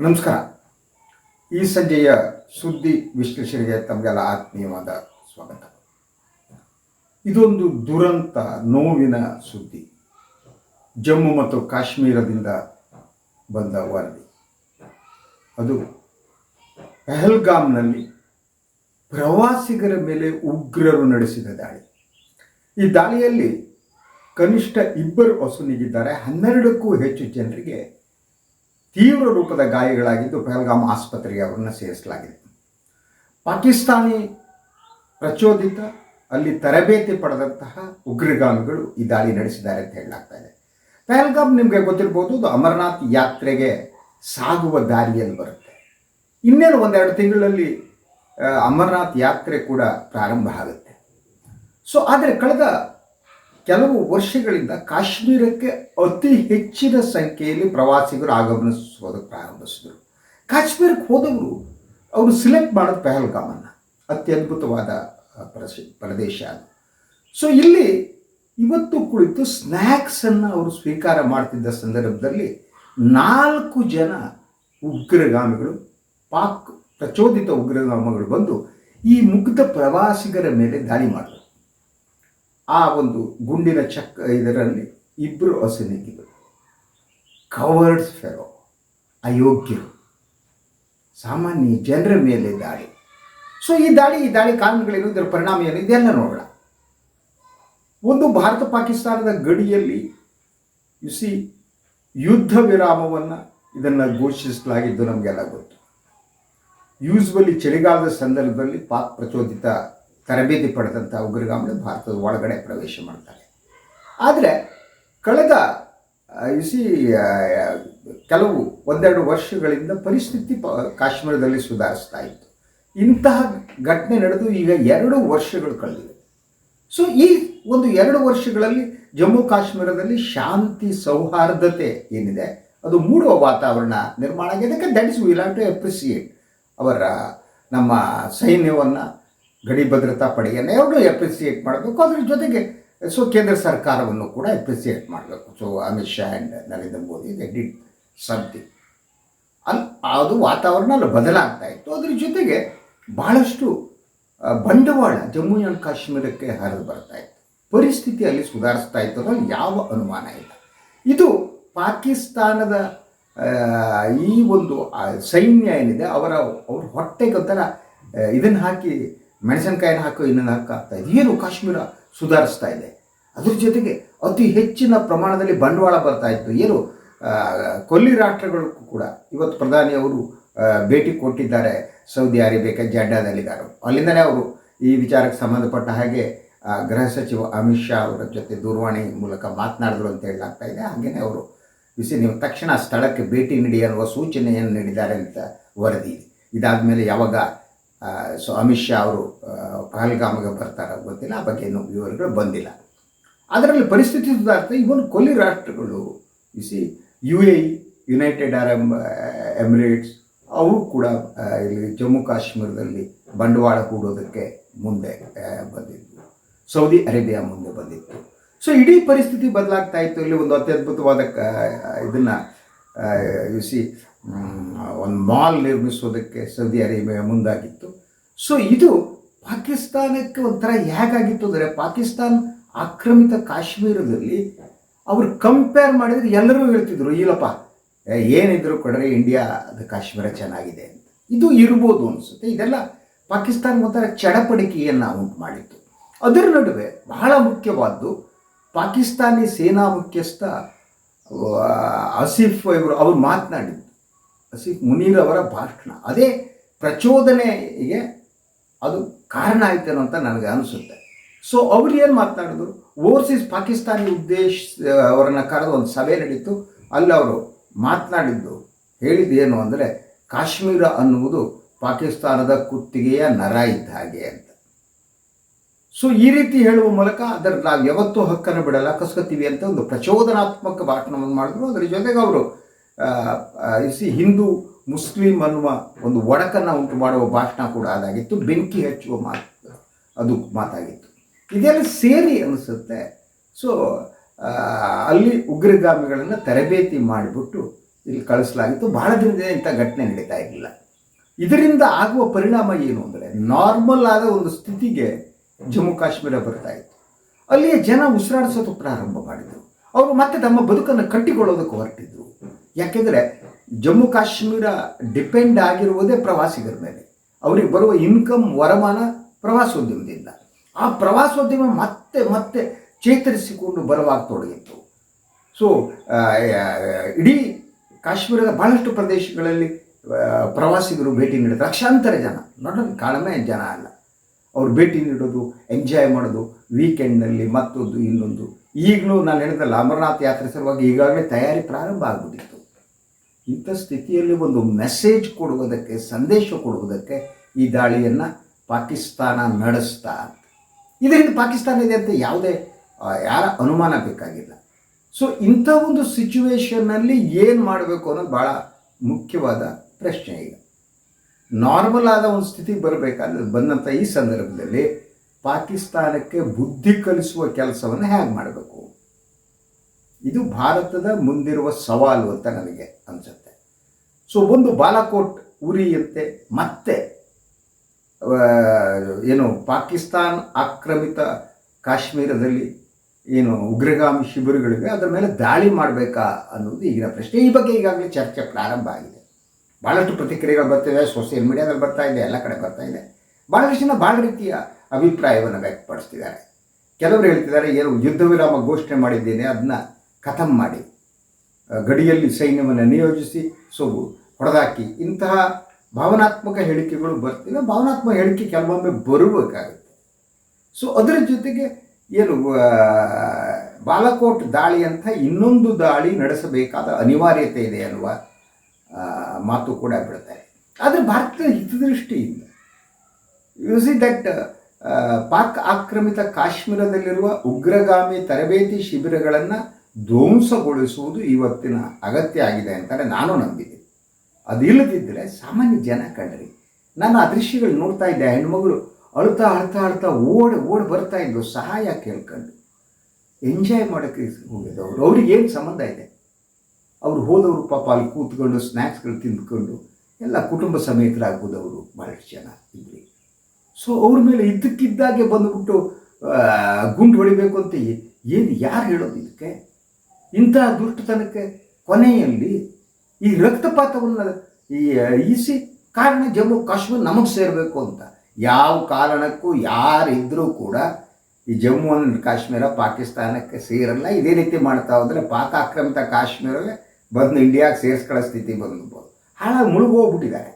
ನಮಸ್ಕಾರ. ಈ ಸಂಜೆಯ ಸುದ್ದಿ ವಿಶ್ಲೇಷಣೆಗೆ ತಮಗೆಲ್ಲ ಆತ್ಮೀಯವಾದ ಸ್ವಾಗತ. ಇದೊಂದು ದುರಂತ ನೋವಿನ ಸುದ್ದಿ. ಜಮ್ಮು ಮತ್ತು ಕಾಶ್ಮೀರದಿಂದ ಬಂದ ವರದಿ. ಅದು ಪಹಲ್ಗಾಮ್ನಲ್ಲಿ ಪ್ರವಾಸಿಗರ ಮೇಲೆ ಉಗ್ರರು ನಡೆಸಿದ ದಾಳಿ. ಈ ದಾಳಿಯಲ್ಲಿ ಕನಿಷ್ಠ 2 ಅಸುನೀಗಿದ್ದಾರೆ. 12ಕ್ಕೂ ಹೆಚ್ಚು ಜನರಿಗೆ ತೀವ್ರ ರೂಪದ ಗಾಯಗಳಾಗಿದ್ದು ಪಹಲ್ಗಾಮ್ ಆಸ್ಪತ್ರೆಗೆ ಅವರನ್ನು ಸೇರಿಸಲಾಗಿದೆ. ಪಾಕಿಸ್ತಾನಿ ಪ್ರಚೋದಿತ ಅಲ್ಲಿ ತರಬೇತಿ ಪಡೆದಂತಹ ಉಗ್ರಗಾಮಿಗಳು ಈ ದಾಳಿ ನಡೆಸಿದ್ದಾರೆ ಅಂತ ಹೇಳಲಾಗ್ತಾ ಇದೆ. ಪಹಲ್ಗಾಮ್ ನಿಮಗೆ ಗೊತ್ತಿರ್ಬೋದು, ಅದು ಅಮರನಾಥ್ ಯಾತ್ರೆಗೆ ಸಾಗುವ ದಾರಿಯಲ್ಲಿ ಬರುತ್ತೆ. ಇನ್ನೇನು 1-2 ತಿಂಗಳಲ್ಲಿ ಅಮರನಾಥ್ ಯಾತ್ರೆ ಕೂಡ ಪ್ರಾರಂಭ ಆಗುತ್ತೆ. ಆದರೆ ಕಳೆದ ಕೆಲವು ವರ್ಷಗಳಿಂದ ಕಾಶ್ಮೀರಕ್ಕೆ ಅತಿ ಹೆಚ್ಚಿನ ಸಂಖ್ಯೆಯಲ್ಲಿ ಪ್ರವಾಸಿಗರು ಆಗಮನಿಸೋದಕ್ಕೆ ಪ್ರಾರಂಭಿಸಿದರು. ಕಾಶ್ಮೀರಕ್ಕೆ ಹೋದವರು ಅವರು ಸಿಲೆಕ್ಟ್ ಮಾಡೋದು ಪಹಲ್ಗಾಮನ್ನು. ಅತ್ಯದ್ಭುತವಾದ ಪ್ರದೇಶ ಅದು. ಇಲ್ಲಿ ಇವತ್ತು ಕುಳಿತು ಸ್ನ್ಯಾಕ್ಸನ್ನು ಅವರು ಸ್ವೀಕಾರ ಮಾಡ್ತಿದ್ದ ಸಂದರ್ಭದಲ್ಲಿ 4 ಜನ ಉಗ್ರಗಾಮಿಗಳು, ಪಾಕ್ ಪ್ರಚೋದಿತ ಉಗ್ರಗಾಮಿಗಳು ಬಂದು ಈ ಮುಗ್ಧ ಪ್ರವಾಸಿಗರ ಮೇಲೆ ದಾಳಿ ಮಾಡಿದರು. ಆ ಒಂದು ಗುಂಡಿನ ಇದರಲ್ಲಿ 2 ಅಸುನೀಗಿಗಳು. ಕವರ್ಡ್ಸ್ ಫೆಲೋ, ಅಯೋಗ್ಯರು, ಸಾಮಾನ್ಯ ಜನರ ಮೇಲೆ ದಾಳಿ. ಈ ದಾಳಿ ಕಾರಣಗಳೇನು, ಇದರ ಪರಿಣಾಮ ಏನು, ಇದೆಲ್ಲ ನೋಡೋಣ. ಒಂದು, ಭಾರತ ಪಾಕಿಸ್ತಾನದ ಗಡಿಯಲ್ಲಿ ಯುದ್ಧ ವಿರಾಮವನ್ನು ಇದನ್ನು ಘೋಷಿಸಲಾಗಿದ್ದು ನಮಗೆಲ್ಲ ಗೊತ್ತು. ಯೂಸ್ವಲಿ ಚಳಿಗಾಲದ ಸಂದರ್ಭದಲ್ಲಿ ಪಾಕ್ ಪ್ರಚೋದಿತ ತರಬೇತಿ ಪಡೆದಂಥ ಉಗ್ರಗಾಮಿಗಳು ಭಾರತದ ಒಳಗಡೆ ಪ್ರವೇಶ ಮಾಡ್ತಾರೆ. ಆದರೆ ಕಳೆದ ಕೆಲವು 1-2 ವರ್ಷಗಳಿಂದ ಪರಿಸ್ಥಿತಿ ಕಾಶ್ಮೀರದಲ್ಲಿ ಸುಧಾರಿಸ್ತಾ ಇತ್ತು. ಇಂತಹ ಘಟನೆ ನಡೆದು ಈಗ 2 ವರ್ಷಗಳು ಕಳೆದಿವೆ. ಈ ಒಂದು 2 ವರ್ಷಗಳಲ್ಲಿ ಜಮ್ಮು ಕಾಶ್ಮೀರದಲ್ಲಿ ಶಾಂತಿ ಸೌಹಾರ್ದತೆ ಏನಿದೆ ಅದು ಮೂಡುವ ವಾತಾವರಣ ನಿರ್ಮಾಣ ಆಗಿದೆ. That is will have to appreciate ಅವರ ನಮ್ಮ ಸೈನ್ಯವನ್ನು, ಗಡಿ ಭದ್ರತಾ ಪಡೆಯನ್ನು ಎರಡೂ ಅಪ್ರಿಸಿಯೇಟ್ ಮಾಡಬೇಕು. ಅದರ ಜೊತೆಗೆ ಕೇಂದ್ರ ಸರ್ಕಾರವನ್ನು ಕೂಡ ಅಪ್ರಿಸಿಯೇಟ್ ಮಾಡಬೇಕು. Amit Shah and Narendra Modi they did something. ಅದು ವಾತಾವರಣ ಅಲ್ಲಿ ಬದಲಾಗ್ತಾ ಇತ್ತು. ಅದರ ಜೊತೆಗೆ ಭಾಳಷ್ಟು ಬಂಡವಾಳ ಜಮ್ಮು ಆ್ಯಂಡ್ ಕಾಶ್ಮೀರಕ್ಕೆ ಹರಿದು ಬರ್ತಾ ಇತ್ತು. ಪರಿಸ್ಥಿತಿಯಲ್ಲಿ ಸುಧಾರಿಸ್ತಾ ಇತ್ತು ಅನ್ನೋ ಯಾವ ಅನುಮಾನ ಇಲ್ಲ. ಇದು ಪಾಕಿಸ್ತಾನದ ಈ ಒಂದು ಸೈನ್ಯ ಏನಿದೆ ಅವರ ಹೊಟ್ಟೆಗೊಂಥರ ಇದನ್ನು ಹಾಕಿ, ಮೆಣಸಿನಕಾಯಿನ ಹಾಕೋ ಇನ್ನೊಂದು ಹಾಕಾಗ್ತಾ ಇದೆ. ಏನು ಕಾಶ್ಮೀರ ಸುಧಾರಿಸ್ತಾ ಇದೆ. ಅದ್ರ ಜೊತೆಗೆ ಅತಿ ಹೆಚ್ಚಿನ ಪ್ರಮಾಣದಲ್ಲಿ ಬಂಡವಾಳ ಬರ್ತಾ ಇತ್ತು. ಏನು ಕೊಲ್ಲಿ ರಾಷ್ಟ್ರಗಳು ಕೂಡ ಇವತ್ತು ಪ್ರಧಾನಿಯವರು ಭೇಟಿ ಕೊಟ್ಟಿದ್ದಾರೆ. ಸೌದಿ ಅರೇಬಿಯಾಕ್ಕೆ ಜಡ್ಡಾದಲ್ಲಿದ್ದಾರೆ. ಅಲ್ಲಿಂದಲೇ ಅವರು ಈ ವಿಚಾರಕ್ಕೆ ಸಂಬಂಧಪಟ್ಟ ಹಾಗೆ ಗೃಹ ಸಚಿವ ಅಮಿತ್ ಶಾ ಅವರ ಜೊತೆ ದೂರವಾಣಿ ಮೂಲಕ ಮಾತನಾಡಿದ್ರು ಅಂತ ಹೇಳಲಾಗ್ತಾ ಇದೆ. ಹಾಗೆಯೇ ಅವರು ನೀವು ತಕ್ಷಣ ಸ್ಥಳಕ್ಕೆ ಭೇಟಿ ನೀಡಿ ಅನ್ನುವ ಸೂಚನೆಯನ್ನು ನೀಡಿದ್ದಾರೆ ಅಂತ ವರದಿ. ಇದಾದ ಮೇಲೆ ಯಾವಾಗ ಅಮಿತ್ ಶಾ ಅವರು ಪಹಲ್ಗಾಮ್ಗೆ ಬರ್ತಾರೋ ಗೊತ್ತಿಲ್ಲ. ಆ ಬಗ್ಗೆ ಏನು ವಿವರಗಳು ಬಂದಿಲ್ಲ. ಅದರಲ್ಲಿ ಪರಿಸ್ಥಿತಿ ಸುಧಾರಿತ. ಇವನು ಕೊಲ್ಲಿ ರಾಷ್ಟ್ರಗಳು UAE, ಯುನೈಟೆಡ್ ಅರಬ್ ಎಮಿರೇಟ್ಸ್ ಅವು ಕೂಡ ಇಲ್ಲಿ ಜಮ್ಮು ಕಾಶ್ಮೀರದಲ್ಲಿ ಬಂಡವಾಳ ಹೂಡೋದಕ್ಕೆ ಮುಂದೆ ಬಂದಿತ್ತು. ಸೌದಿ ಅರೇಬಿಯಾ ಮುಂದೆ ಬಂದಿತ್ತು. ಇಡೀ ಪರಿಸ್ಥಿತಿ ಬದಲಾಗ್ತಾ ಇತ್ತು. ಇಲ್ಲಿ ಒಂದು ಅತ್ಯದ್ಭುತವಾದ ಇದನ್ನು ಒಂದು ಮಾಲ್ ನಿರ್ಮಿಸೋದಕ್ಕೆ ಸೌದಿ ಅರೇಬಿಯಾ ಮುಂದಾಗಿತ್ತು. ಇದು ಪಾಕಿಸ್ತಾನಕ್ಕೆ ಒಂಥರ ಹೇಗಾಗಿತ್ತು ಅಂದರೆ, ಪಾಕಿಸ್ತಾನ ಆಕ್ರಮಿತ ಕಾಶ್ಮೀರದಲ್ಲಿ ಅವರು ಕಂಪೇರ್ ಮಾಡಿದರೆ ಎಲ್ಲರೂ ಹೇಳ್ತಿದ್ರು, ಇಲ್ಲಪ್ಪ ಏನಿದ್ರು ಕೊಡ್ರೆ ಇಂಡಿಯಾದ ಕಾಶ್ಮೀರ ಚೆನ್ನಾಗಿದೆ ಅಂತ. ಇದು ಇರ್ಬೋದು ಅನಿಸುತ್ತೆ. ಇದೆಲ್ಲ ಪಾಕಿಸ್ತಾನ ಒಂಥರ ಚಡಪಡಿಕೆಯನ್ನು ಉಂಟು ಮಾಡಿತ್ತು. ಅದರ ನಡುವೆ ಬಹಳ ಮುಖ್ಯವಾದ್ದು, ಪಾಕಿಸ್ತಾನಿ ಸೇನಾ ಮುಖ್ಯಸ್ಥ ಆಸಿಫ್ ಅವರು ಮಾತನಾಡಿದ್ದು, ಆಸಿಫ್ ಮುನೀರ್ ಅವರ ಭಾಷಣ, ಅದೇ ಪ್ರಚೋದನೆಗೆ ಅದು ಕಾರಣ ಆಯ್ತೇನೋ ಅಂತ ನನಗೆ ಅನಿಸುತ್ತೆ. ಅವ್ರು ಏನು ಮಾತನಾಡಿದ್ರು, ಓವರ್ಸೀಸ್ ಪಾಕಿಸ್ತಾನಿ ಅವರನ್ನು ಕರೆದು ಒಂದು ಸಭೆ ನಡೀತು. ಅಲ್ಲಿ ಅವರು ಮಾತನಾಡಿದ್ದು, ಹೇಳಿದ್ದು ಏನು ಅಂದರೆ, ಕಾಶ್ಮೀರ ಅನ್ನುವುದು ಪಾಕಿಸ್ತಾನದ ಕುತ್ತಿಗೆಯ ನರ ಇದ್ದ ಹಾಗೆ ಅಂತ. ಈ ರೀತಿ ಹೇಳುವ ಮೂಲಕ ಅದರ ನಾವು ಯಾವತ್ತೂ ಹಕ್ಕನ್ನು ಬಿಡಲ್ಲ, ಕಸ್ಕೊತೀವಿ ಅಂತ ಒಂದು ಪ್ರಚೋದನಾತ್ಮಕ ಭಾಷಣವನ್ನು ಮಾಡಿದ್ರು. ಅದರ ಜೊತೆಗೆ ಅವರು ಹಿಂದೂ ಮುಸ್ಲಿಂ ಅನ್ನುವ ಒಂದು ಒಡಕನ್ನು ಉಂಟು ಮಾಡುವ ಭಾಷಣ ಕೂಡ ಅದಾಗಿತ್ತು. ಬೆಂಕಿ ಹಚ್ಚುವ ಅದು ಮಾತಾಗಿತ್ತು. ಇದೆಲ್ಲ ಸೇರಿ ಅನಿಸುತ್ತೆ. ಅಲ್ಲಿ ಉಗ್ರಗಾಮಿಗಳನ್ನು ತರಬೇತಿ ಮಾಡಿಬಿಟ್ಟು ಇಲ್ಲಿ ಕಳಿಸಲಾಗಿತ್ತು. ಬಹಳ ದಿನದಿಂದ ಇಂಥ ಘಟನೆ ನಡೀತಾ ಇರಲಿಲ್ಲ. ಇದರಿಂದ ಆಗುವ ಪರಿಣಾಮ ಏನು ಅಂದರೆ, ನಾರ್ಮಲ್ ಆದ ಒಂದು ಸ್ಥಿತಿಗೆ ಜಮ್ಮು ಕಾಶ್ಮೀರ ಬರ್ತಾ ಇತ್ತು. ಅಲ್ಲಿಯ ಜನ ಉಸಿರಾಡಿಸೋದು ಪ್ರಾರಂಭ ಮಾಡಿದರು. ಅವರು ಮತ್ತೆ ತಮ್ಮ ಬದುಕನ್ನು ಕಟ್ಟಿಕೊಳ್ಳೋದಕ್ಕೆ ಹೊರಟಿದ್ರು. ಯಾಕೆಂದರೆ ಜಮ್ಮು ಕಾಶ್ಮೀರ ಡಿಪೆಂಡ್ ಆಗಿರುವುದೇ ಪ್ರವಾಸಿಗರ ಮೇಲೆ. ಅವರಿಗೆ ಬರುವ ಇನ್ಕಮ್, ವರಮಾನ ಪ್ರವಾಸೋದ್ಯಮದಿಂದ. ಆ ಪ್ರವಾಸೋದ್ಯಮ ಮತ್ತೆ ಮತ್ತೆ ಚೇತರಿಸಿಕೊಂಡು ಬರವಾಗತೊಡಗಿತ್ತು. ಸೊ ಇಡೀ ಕಾಶ್ಮೀರದ ಭಾಳಷ್ಟು ಪ್ರದೇಶಗಳಲ್ಲಿ ಪ್ರವಾಸಿಗರು ಭೇಟಿ ನೀಡಿದ್ರು. ಲಕ್ಷಾಂತರ ಜನ, ನಾಟ್ ಕಡಿಮೆ ಜನ ಅಲ್ಲ. ಅವರು ಭೇಟಿ ನೀಡೋದು, ಎಂಜಾಯ್ ಮಾಡೋದು ವೀಕೆಂಡ್ನಲ್ಲಿ, ಮತ್ತೊಂದು ಇನ್ನೊಂದು. ಈಗಲೂ ನಾನು ಹೇಳಿದ್ರಲ್ಲ, ಅಮರನಾಥ್ ಯಾತ್ರೆ ಸಲುವಾಗಿ ಈಗಾಗಲೇ ತಯಾರಿ ಪ್ರಾರಂಭ ಆಗಿಬಿಟ್ಟಿತ್ತು. ಇಂಥ ಸ್ಥಿತಿಯಲ್ಲಿ ಒಂದು ಮೆಸೇಜ್ ಕೊಡುವುದಕ್ಕೆ, ಸಂದೇಶ ಕೊಡುವುದಕ್ಕೆ ಈ ದಾಳಿಯನ್ನು ಪಾಕಿಸ್ತಾನ ನಡೆಸ್ತಾ. ಇದರಿಂದ ಪಾಕಿಸ್ತಾನ ಇದೆ ಅಂತ ಯಾವುದೇ ಯಾರ ಅನುಮಾನ ಬೇಕಾಗಿಲ್ಲ. ಸೊ ಇಂಥ ಒಂದು ಸಿಚುವೇಶನ್ನಲ್ಲಿ ಏನು ಮಾಡಬೇಕು ಅನ್ನೋದು ಭಾಳ ಮುಖ್ಯವಾದ ಪ್ರಶ್ನೆ. ಈಗ ನಾರ್ಮಲ್ ಆದ ಒಂದು ಸ್ಥಿತಿಗೆ ಬರಬೇಕಾದ್ರೆ ಬಂದಂಥ ಈ ಸಂದರ್ಭದಲ್ಲಿ ಪಾಕಿಸ್ತಾನಕ್ಕೆ ಬುದ್ಧಿ ಕಲಿಸುವ ಕೆಲಸವನ್ನು ಹೇಗೆ ಮಾಡಬೇಕು, ಇದು ಭಾರತದ ಮುಂದಿರುವ ಸವಾಲು ಅಂತ ನನಗೆ ಅನಿಸುತ್ತೆ. ಸೊ ಒಂದು ಬಾಲಾಕೋಟ್ ಉರಿಯಂತೆ ಮತ್ತೆ ಏನು ಪಾಕಿಸ್ತಾನ ಆಕ್ರಮಿತ ಕಾಶ್ಮೀರದಲ್ಲಿ ಏನು ಉಗ್ರಗಾಮಿ ಶಿಬಿರಗಳಿವೆ, ಅದರ ಮೇಲೆ ದಾಳಿ ಮಾಡಬೇಕಾ ಅನ್ನೋದು ಈಗಿನ ಪ್ರಶ್ನೆ. ಈ ಬಗ್ಗೆ ಈಗಾಗಲೇ ಚರ್ಚೆ ಪ್ರಾರಂಭ ಆಗಿದೆ. ಭಾಳಷ್ಟು ಪ್ರತಿಕ್ರಿಯೆಗಳು ಬರ್ತಿವೆ, ಸೋಷಿಯಲ್ ಮೀಡಿಯಾದಲ್ಲಿ ಬರ್ತಾ ಇದೆ, ಎಲ್ಲ ಕಡೆ ಬರ್ತಾ ಇದೆ. ಭಾಳಷ್ಟು ಜನ ಭಾಳ ರೀತಿಯ ಅಭಿಪ್ರಾಯವನ್ನು ವ್ಯಕ್ತಪಡಿಸ್ತಿದ್ದಾರೆ. ಕೆಲವರು ಹೇಳ್ತಿದ್ದಾರೆ, ಏನು ಯುದ್ಧ ವಿರಾಮ ಘೋಷಣೆ ಮಾಡಿದ್ದೇನೆ, ಅದನ್ನ ಖತಮ್ ಮಾಡಿ, ಗಡಿಯಲ್ಲಿ ಸೈನ್ಯವನ್ನು ನಿಯೋಜಿಸಿ, ಸೊ ಹೊಡೆದಾಕಿ, ಇಂತಹ ಭಾವನಾತ್ಮಕ ಹೇಳಿಕೆಗಳು ಬರ್ತಿವೆ. ಭಾವನಾತ್ಮಕ ಹೇಳಿಕೆ ಕೆಲವೊಮ್ಮೆ ಬರಬೇಕಾಗುತ್ತೆ. ಸೊ ಅದರ ಜೊತೆಗೆ ಏನು ಬಾಲಾಕೋಟ್ ದಾಳಿ ಅಂತ ಇನ್ನೊಂದು ದಾಳಿ ನಡೆಸಬೇಕಾದ ಅನಿವಾರ್ಯತೆ ಇದೆ ಅನ್ನುವ ಮಾತು ಕೂಡ ಬಿಡ್ತಾರೆ. ಆದರೆ ಭಾರತದ ಹಿತದೃಷ್ಟಿಯಿಂದ ಯು ಸಿ ದಟ್ ಪಾಕ್ ಆಕ್ರಮಿತ ಕಾಶ್ಮೀರದಲ್ಲಿರುವ ಉಗ್ರಗಾಮಿ ತರಬೇತಿ ಶಿಬಿರಗಳನ್ನು ಧ್ವಂಸಗೊಳಿಸುವುದು ಇವತ್ತಿನ ಅಗತ್ಯ ಆಗಿದೆ ಅಂತಾರೆ ನಾನು ನಂಬಿದ್ದೀನಿ. ಅದಿಲ್ಲದಿದ್ದರೆ ಸಾಮಾನ್ಯ ಜನ ಕಂಡ್ರಿ, ನಾನು ಆ ದೃಶ್ಯಗಳು ನೋಡ್ತಾ ಇದ್ದೆ. ಹೆಣ್ಮಗಳು ಅಳ್ತಾ ಅಳ್ತಾ ಅಳ್ತಾ ಓಡಿ ಬರ್ತಾ ಇದ್ದು ಸಹಾಯ ಕೇಳ್ಕೊಂಡು. ಎಂಜಾಯ್ ಮಾಡೋಕ್ಕೆ ಹೋಗಿದ್ದವರು, ಅವ್ರಿಗೇನು ಸಂಬಂಧ ಇದೆ? ಅವರು ಹೋದವರು ಪಾಪ ಅಲ್ಲಿ ಕೂತ್ಕೊಂಡು ಸ್ನ್ಯಾಕ್ಸ್ಗಳು ತಿಂದ್ಕೊಂಡು ಎಲ್ಲ ಕುಟುಂಬ ಸಮೇತರಾಗ್ಬೋದವರು ಭಾಳಷ್ಟು ಜನ ಇದ್ರಿ. ಸೊ ಅವ್ರ ಮೇಲೆ ಇದ್ದಕ್ಕಿದ್ದಾಗೆ ಬಂದುಬಿಟ್ಟು ಗುಂಡು ಹೊಡಿಬೇಕು ಅಂತ ಏನು ಯಾರು ಹೇಳೋದು ಇದಕ್ಕೆ? ಇಂತಹ ದುಷ್ಟತನಕ್ಕೆ ಕೊನೆಯಲ್ಲಿ ಈ ರಕ್ತಪಾತವನ್ನು ಈಸಿ ಕಾರಣ ಜಮ್ಮು ಕಾಶ್ಮೀರ ನಮಗೆ ಸೇರಬೇಕು ಅಂತ. ಯಾವ ಕಾರಣಕ್ಕೂ ಯಾರಿದ್ದರೂ ಕೂಡ ಈ ಜಮ್ಮು ಅಂಡ್ ಕಾಶ್ಮೀರ ಪಾಕಿಸ್ತಾನಕ್ಕೆ ಸೇರಲ್ಲ. ಇದೇ ರೀತಿ ಮಾಡ್ತಾ ಹೋದರೆ ಪಾಕ್ ಆಕ್ರಮಿತ ಕಾಶ್ಮೀರವೇ ಬಂದು ಇಂಡಿಯಾಗೆ ಸೇರಿಸ್ಕೊಳ್ಳೋ ಸ್ಥಿತಿ ಬಂದ್ಬೋದು. ಹಾಳಾಗಿ ಮುಳುಗೋಗ್ಬಿಟ್ಟಿದ್ದಾರೆ.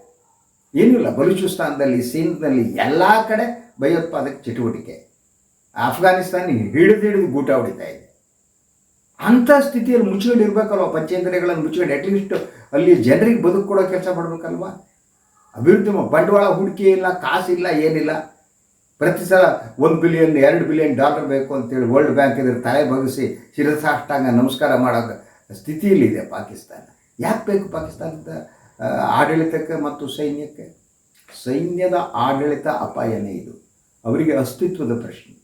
ಏನೂ ಇಲ್ಲ, ಬಲೂಚಿಸ್ತಾನದಲ್ಲಿ, ಸಿಂಧ್ನಲ್ಲಿ ಎಲ್ಲ ಕಡೆ ಭಯೋತ್ಪಾದಕ ಚಟುವಟಿಕೆ. ಅಫ್ಘಾನಿಸ್ತಾನ ಹಿಡಿದು ಗೂಟ ಹೊಡಿತಾ ಇದೆ. ಅಂಥ ಸ್ಥಿತಿಯಲ್ಲಿ ಮುಚ್ಚಿಕೊಂಡು ಇರಬೇಕಲ್ವ, ಪಂಚೇಂದ್ರಿಯಗಳನ್ನು ಮುಚ್ಚಿಕೊಂಡು ಅಟ್ಲೀಸ್ಟ್ ಅಲ್ಲಿ ಜನರಿಗೆ ಬದುಕು ಕೊಡೋ ಕೆಲಸ ಮಾಡಬೇಕಲ್ವ. ಅಭಿವೃದ್ಧಿ ಬಂಡವಾಳ ಹೂಡಿಕೆ ಇಲ್ಲ, ಕಾಸಿಲ್ಲ, ಏನಿಲ್ಲ. ಪ್ರತಿ ಸಲ $1 ಬಿಲಿಯನ್ $2 ಬಿಲಿಯನ್ ಬೇಕು ಅಂತೇಳಿ ವರ್ಲ್ಡ್ ಬ್ಯಾಂಕ್ ಇದ್ರ ತಲೆ ಬಗ್ಗಿಸಿ ಶಿರಸಾಷ್ಟಾಂಗ ನಮಸ್ಕಾರ ಮಾಡೋ ಸ್ಥಿತಿಯಲ್ಲಿದೆ ಪಾಕಿಸ್ತಾನ. ಯಾಕೆ ಬೇಕು ಪಾಕಿಸ್ತಾನದ ಆಡಳಿತಕ್ಕೆ ಮತ್ತು ಸೈನ್ಯಕ್ಕೆ? ಸೈನ್ಯದ ಆಡಳಿತ ಅಪಾಯನೇ ಇದು, ಅವರಿಗೆ ಅಸ್ತಿತ್ವದ ಪ್ರಶ್ನೆ.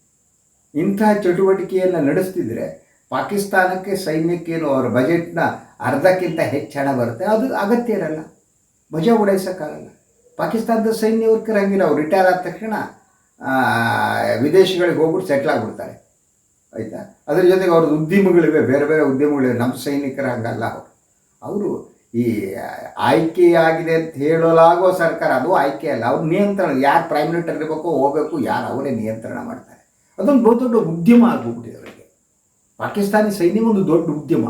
ಇಂತಹ ಚಟುವಟಿಕೆಯನ್ನು ನಡೆಸ್ತಿದ್ರೆ ಪಾಕಿಸ್ತಾನಕ್ಕೆ, ಸೈನ್ಯಕ್ಕೇನು ಅವರ ಬಜೆಟ್ನ ಅರ್ಧಕ್ಕಿಂತ ಹೆಚ್ಚು ಹಣ ಬರುತ್ತೆ, ಅದು ಅಗತ್ಯ ಇರಲ್ಲ, ಮಜಾ ಉಡಾಯಿಸೋಕ್ಕಾಗಲ್ಲ. ಪಾಕಿಸ್ತಾನದ ಸೈನ್ಯ ವರ್ಕರ್ ಹಂಗಿಲ್ಲ, ಅವ್ರು ರಿಟೈರ್ ಆದ ತಕ್ಷಣ ವಿದೇಶಗಳಿಗೆ ಹೋಗ್ಬಿಟ್ಟು ಸೆಟ್ಲ್ ಆಗಿಬಿಡ್ತಾರೆ, ಆಯಿತಾ. ಅದರ ಜೊತೆಗೆ ಅವ್ರದ್ದು ಉದ್ಯಮಗಳಿವೆ, ಬೇರೆ ಬೇರೆ ಉದ್ಯಮಗಳಿವೆ. ನಮ್ಮ ಸೈನಿಕರ ಹಂಗಲ್ಲ. ಅವರು ಈ ಆಯ್ಕೆಯಾಗಿದೆ ಅಂತ ಹೇಳಲಾಗುವ ಸರ್ಕಾರ, ಅದು ಆಯ್ಕೆ ಅಲ್ಲ, ಅವ್ರ ನಿಯಂತ್ರಣ. ಯಾರು ಪ್ರೈಮ್ ಮಿನಿಸ್ಟರ್ ಇರಬೇಕೋ ಹೋಗಬೇಕು, ಯಾರು ಅವರೇ ನಿಯಂತ್ರಣ ಮಾಡ್ತಾರೆ. ಅದೊಂದು ದೊಡ್ಡ ಉದ್ಯಮ ಆಗಿಬಿಟ್ಟಿದೆ ಅವರಿಗೆ. ಪಾಕಿಸ್ತಾನಿ ಸೈನ್ಯ ಒಂದು ದೊಡ್ಡ ಉದ್ಯಮ.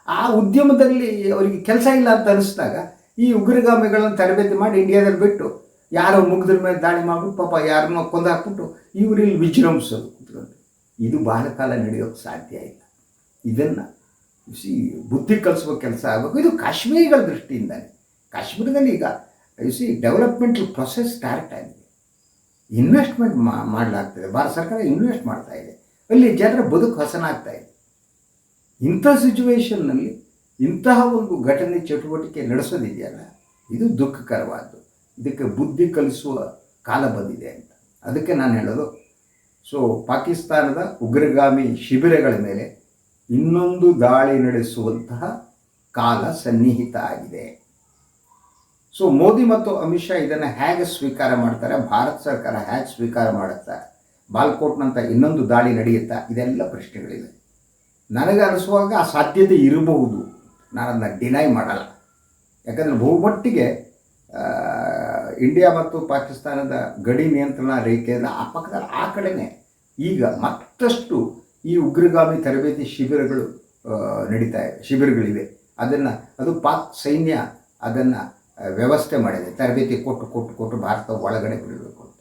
ಆ ಉದ್ಯಮದಲ್ಲಿ ಅವರಿಗೆ ಕೆಲಸ ಇಲ್ಲ ಅಂತ ಅನಿಸಿದಾಗ ಈ ಉಗ್ರಗಾಮಿಗಳನ್ನು ತರಬೇತಿ ಮಾಡಿ ಇಂಡಿಯಾದಲ್ಲಿ ಬಿಟ್ಟು ಯಾರೋ ಮುಗ್ದ್ರ ಮೇಲೆ ದಾಳಿ ಮಾಡಿಬಿಟ್ಟು ಪಾಪ ಯಾರನ್ನೋ ಕೊಂದು ಹಾಕ್ಬಿಟ್ಟು ಇವರಲ್ಲಿ ವಿಜೃಂಭಿಸೋದು ಕೂತ್ಕೊಂಡು. ಇದು ಬಹಳ ಕಾಲ ನಡೆಯೋಕ್ಕೆ ಸಾಧ್ಯ ಇಲ್ಲ. ಇದನ್ನು ಬುದ್ಧಿ ಕಲಿಸುವ ಕೆಲಸ ಆಗಬೇಕು. ಇದು ಕಾಶ್ಮೀರಿಗಳ ದೃಷ್ಟಿಯಿಂದಾನೆ. ಕಾಶ್ಮೀರದಲ್ಲಿ ಈಗ ಡೆವಲಪ್ಮೆಂಟಲ್ ಪ್ರೊಸೆಸ್ ಸ್ಟಾರ್ಟ್ ಆಗಿದೆ, ಇನ್ವೆಸ್ಟ್ಮೆಂಟ್ ಮಾಡಲಾಗ್ತದೆ. ಭಾರತ ಸರ್ಕಾರ ಇನ್ವೆಸ್ಟ್ ಮಾಡ್ತಾ ಇದೆ, ಅಲ್ಲಿ ಜನರ ಬದುಕು ಹಸನಾಗ್ತಾ ಇದೆ. ಇಂಥ ಸಿಚುವೇಷನ್ನಲ್ಲಿ ಇಂತಹ ಒಂದು ಘಟನೆ ಚಟುವಟಿಕೆ ನಡೆಸೋದಿದೆಯಲ್ಲ, ಇದು ದುಃಖಕರವಾದ್ದು. ಇದಕ್ಕೆ ಬುದ್ಧಿ ಕಲಿಸುವ ಕಾಲ ಬಂದಿದೆ ಅಂತ. ಅದಕ್ಕೆ ನಾನು ಹೇಳೋದು, ಸೊ ಪಾಕಿಸ್ತಾನದ ಉಗ್ರಗಾಮಿ ಶಿಬಿರಗಳ ಮೇಲೆ ಇನ್ನೊಂದು ದಾಳಿ ನಡೆಸುವಂತಹ ಕಾಲ ಸನ್ನಿಹಿತ ಆಗಿದೆ. ಸೊ ಮೋದಿ ಮತ್ತು ಅಮಿತ್ ಶಾ ಇದನ್ನು ಹೇಗೆ ಸ್ವೀಕಾರ ಮಾಡ್ತಾರೆ, ಭಾರತ ಸರ್ಕಾರ ಹೇಗೆ ಸ್ವೀಕಾರ ಮಾಡುತ್ತಾ, ಬಾಲ್ಕೋಟ್ನಂತ ಇನ್ನೊಂದು ದಾಳಿ ನಡೆಯುತ್ತಾ, ಇದೆಲ್ಲ ಪ್ರಶ್ನೆಗಳಿವೆ. ನನಗೆ ಅನಿಸುವಾಗ ಆ ಸಾಧ್ಯತೆ ಇರಬಹುದು, ನಾನು ಅದನ್ನು ಡಿನೈ ಮಾಡಲ್ಲ. ಯಾಕಂದರೆ ಬಹುಮಟ್ಟಿಗೆ ಇಂಡಿಯಾ ಮತ್ತು ಪಾಕಿಸ್ತಾನದ ಗಡಿ ನಿಯಂತ್ರಣ ರೇಖೆಯಿಂದ ಆ ಪಕ್ಕದಲ್ಲಿ ಆ ಕಡೆನೇ ಈಗ ಮತ್ತಷ್ಟು ಈ ಉಗ್ರಗಾಮಿ ತರಬೇತಿ ಶಿಬಿರಗಳಿವೆ. ಅದು ಪಾಕ್ ಸೈನ್ಯ ಅದನ್ನು ವ್ಯವಸ್ಥೆ ಮಾಡಿದೆ, ತರಬೇತಿ ಕೊಟ್ಟು ಭಾರತ ಒಳಗಡೆ ಬಿಡಬೇಕು ಅಂತ.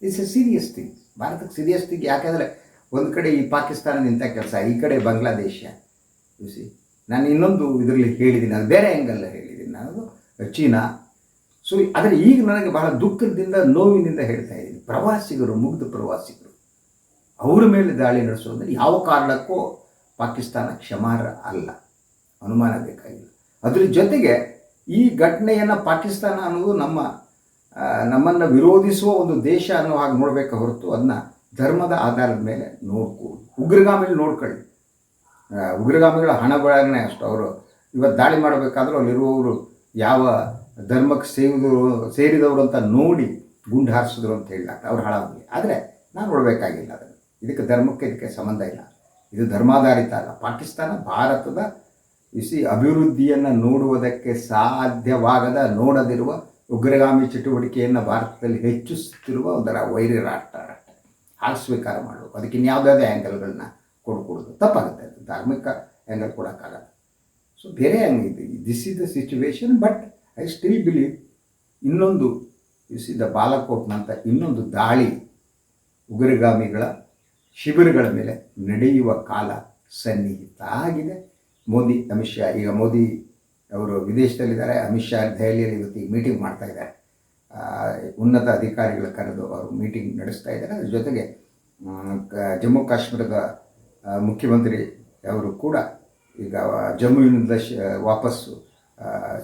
ಇಟ್ಸ್ ಎ ಸೀರಿಯಸ್ ಥಿಂಗ್, ಭಾರತಕ್ಕೆ ಸೀರಿಯಸ್ ಥಿಂಗ್. ಯಾಕೆಂದರೆ ಒಂದು ಕಡೆ ಈ ಪಾಕಿಸ್ತಾನ ನಿಂತ ಕೆಲಸ, ಈ ಕಡೆ ಬಾಂಗ್ಲಾದೇಶ. ನಾನು ಇನ್ನೊಂದು ಇದರಲ್ಲಿ ಹೇಳಿದ್ದೀನಿ, ಅದು ಬೇರೆ ಆ್ಯಂಗಲ್ ಹೇಳಿದ್ದೀನಿ, ನಾನು ಚೀನಾ. ಸೊ ಆದರೆ ಈಗ ನನಗೆ ಬಹಳ ದುಃಖದಿಂದ ನೋವಿನಿಂದ ಹೇಳ್ತಾ ಇದ್ದೀನಿ, ಪ್ರವಾಸಿಗರು, ಮುಗ್ಧ ಪ್ರವಾಸಿಗರು, ಅವರ ಮೇಲೆ ದಾಳಿ ನಡೆಸೋದ್ರೆ ಯಾವ ಕಾರಣಕ್ಕೂ ಪಾಕಿಸ್ತಾನ ಕ್ಷಮಾರ್ಹ ಅಲ್ಲ, ಅನುಮಾನ ಬೇಕಾಗಿಲ್ಲ. ಅದ್ರ ಜೊತೆಗೆ ಈ ಘಟನೆಯನ್ನು ಪಾಕಿಸ್ತಾನ ಅನ್ನೋದು ನಮ್ಮನ್ನು ವಿರೋಧಿಸುವ ಒಂದು ದೇಶ ಅನ್ನೋ ಹಾಗೆ ನೋಡಬೇಕು ಹೊರತು ಅದನ್ನ ಧರ್ಮದ ಆಧಾರದ ಮೇಲೆ ಉಗ್ರಗಾಮಿಗಳು ನೋಡ್ಕೊಳ್ಳಿ. ಉಗ್ರಗಾಮಿಗಳ ಹಣ ಬಳಗನೆ ಅಷ್ಟು. ಅವರು ಇವತ್ತು ದಾಳಿ ಮಾಡಬೇಕಾದ್ರೂ ಅಲ್ಲಿರುವವರು ಯಾವ ಧರ್ಮಕ್ಕೆ ಸೇರಿದವರು ಅಂತ ನೋಡಿ ಗುಂಡು ಹಾರಿಸಿದ್ರು ಅಂತ ಹೇಳಲಾಗ್ತದೆ, ಅವ್ರು ಹಾಳಾಗಲಿ. ಆದರೆ ನಾನು ನೋಡಬೇಕಾಗಿಲ್ಲ ಅದನ್ನು. ಇದಕ್ಕೆ ಸಂಬಂಧ ಇಲ್ಲ, ಇದು ಧರ್ಮಾಧಾರಿತ ಅಲ್ಲ. ಪಾಕಿಸ್ತಾನ ಭಾರತದ ಅಭಿವೃದ್ಧಿಯನ್ನು ನೋಡುವುದಕ್ಕೆ ನೋಡದಿರುವ ಉಗ್ರಗಾಮಿ ಚಟುವಟಿಕೆಯನ್ನು ಭಾರತದಲ್ಲಿ ಹೆಚ್ಚಿಸುತ್ತಿರುವ ಒಂದರ ವೈರಿ ರಾಷ್ಟ್ರ ಹಾಗೆ ಸ್ವೀಕಾರ ಮಾಡಬೇಕು. ಅದಕ್ಕೆ ಇನ್ಯಾವುದಾದ್ರೂ ಆ್ಯಂಗಲ್ಗಳನ್ನ ಕೊಡ್ಕೊಡೋದು ತಪ್ಪಾಗುತ್ತೆ. ಅದು ಧಾರ್ಮಿಕ ಆ್ಯಂಗಲ್ ಕೊಡೋಕ್ಕಾಗಲ್ಲ. ಸೊ ಬೇರೆ ಹಂಗಿದೆ, this is the situation. But I still believe ಇನ್ನೊಂದು ಬಾಲಾಕೋಟ್ನಂತ ಇನ್ನೊಂದು ದಾಳಿ ಉಗ್ರಗಾಮಿಗಳ ಶಿಬಿರಗಳ ಮೇಲೆ ನಡೆಯುವ ಕಾಲ ಸನ್ನಿಹಿತ ಆಗಿದೆ. ಅಮಿತ್ ಶಾ ಈಗ ಮೋದಿ ಅವರು ವಿದೇಶದಲ್ಲಿದ್ದಾರೆ, ಅಮಿತ್ ಶಾ ದೆಹಲಿಯಲ್ಲಿ ಇವತ್ತಿಗೆ ಮೀಟಿಂಗ್ ಮಾಡ್ತಾ ಇದ್ದಾರೆ. ಉನ್ನತ ಅಧಿಕಾರಿಗಳ ಕರೆದು ಅವರು ಮೀಟಿಂಗ್ ನಡೆಸ್ತಾ ಇದ್ದಾರೆ. ಅದ್ರ ಜೊತೆಗೆ ಜಮ್ಮು ಕಾಶ್ಮೀರದ ಮುಖ್ಯಮಂತ್ರಿ ಅವರು ಕೂಡ ಈಗ ಜಮ್ಮುವಿನಿಂದ ವಾಪಸ್ಸು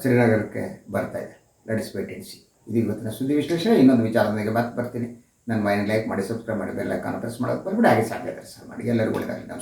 ಶ್ರೀನಗರಕ್ಕೆ ಬರ್ತಾ ಇದೆ. Let us wait and see. ಇದು ಇವತ್ತಿನ ಸುದ್ದಿ ವಿಶ್ಲೇಷಣೆ. ಇನ್ನೊಂದು ವಿಚಾರದೊಂದಿಗೆ ಬರ್ತೀನಿ. ನನ್ನ ಮೈಂಡ್ ಲೈಕ್ ಮಾಡಿ, ಸಬ್ಸ್ಕ್ರೈಬ್ ಮಾಡಿ, ಬೆಲ್ ಐಕಾನ್ ಪ್ರೆಸ್ ಮಾಡೋದು ಬರ್ಬಿಡಿ. ಹಾಗೆ ಸಾಧ್ಯ ಮಾಡಿ. ಎಲ್ಲರಿಗೂ ಒಳ್ಳೆಯದಾಗಲಿ. ನಮಸ್ಕಾರ.